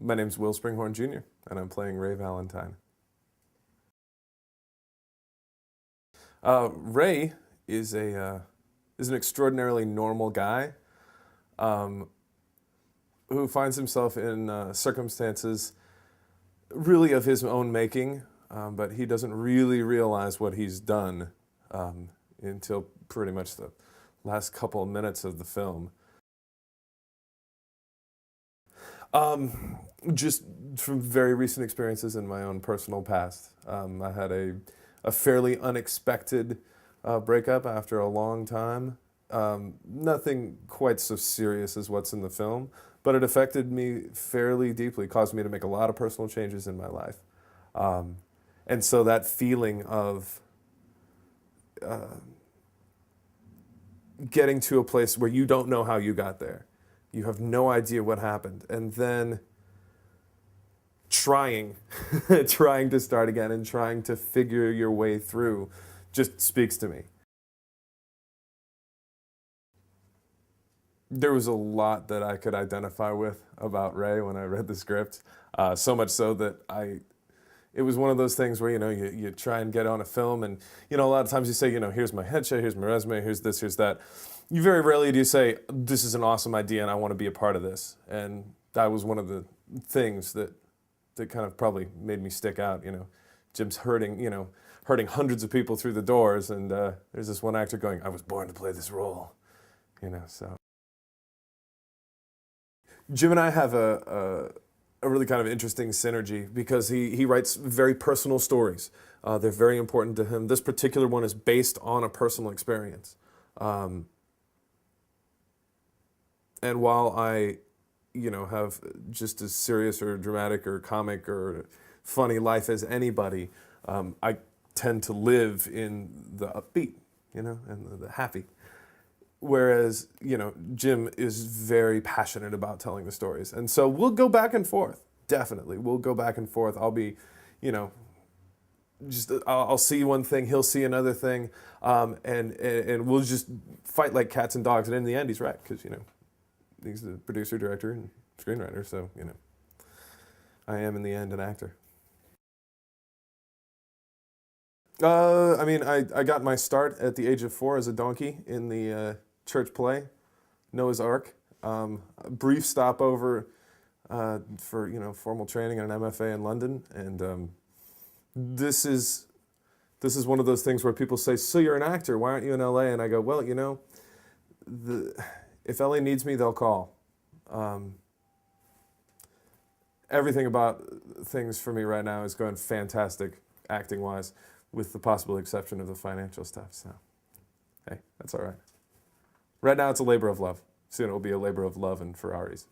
My name's Will Springhorn Jr., and I'm playing Ray Valentine. Ray is an extraordinarily normal guy um, who finds himself in circumstances really of his own making, but he doesn't really realize what he's done until pretty much the last couple of minutes of the film. Just from very recent experiences in my own personal past. I had a fairly unexpected breakup after a long time. Nothing quite so serious as what's in the film, but it affected me fairly deeply, caused me to make a lot of personal changes in my life. And so that feeling of getting to a place where you don't know how you got there. You have no idea what happened. And then trying to start again and trying to figure your way through just speaks to me. There was a lot that I could identify with about Ray when I read the script, so much so that it was one of those things where, you try and get on a film and, a lot of times you say, here's my headshot, here's my resume, here's this, here's that. You very rarely do you say, this is an awesome idea and I want to be a part of this. And that was one of the things that kind of probably made me stick out. Jim's herding hundreds of people through the doors, and there's this one actor going, I was born to play this role, so. Jim and I have a really kind of interesting synergy because he writes very personal stories. They're very important to him. This particular one is based on a personal experience. And while I, have just as serious or dramatic or comic or funny life as anybody, I tend to live in the upbeat, and the happy. Whereas, Jim is very passionate about telling the stories. And so we'll go back and forth, definitely. We'll go back and forth. I'll be, I'll see one thing, he'll see another thing, and we'll just fight like cats and dogs. And in the end, he's right, because, he's the producer, director, and screenwriter, so, I am in the end an actor. I got my start at the age of 4 as a donkey in the church play, Noah's Ark. A brief stopover for formal training at an MFA in London, and this is one of those things where people say, "So you're an actor? Why aren't you in LA?" And I go, "Well, if LA needs me, they'll call." Everything about things for me right now is going fantastic, acting-wise, with the possible exception of the financial stuff. So, hey, that's all right. Right now, it's a labor of love. Soon it will be a labor of love and Ferraris.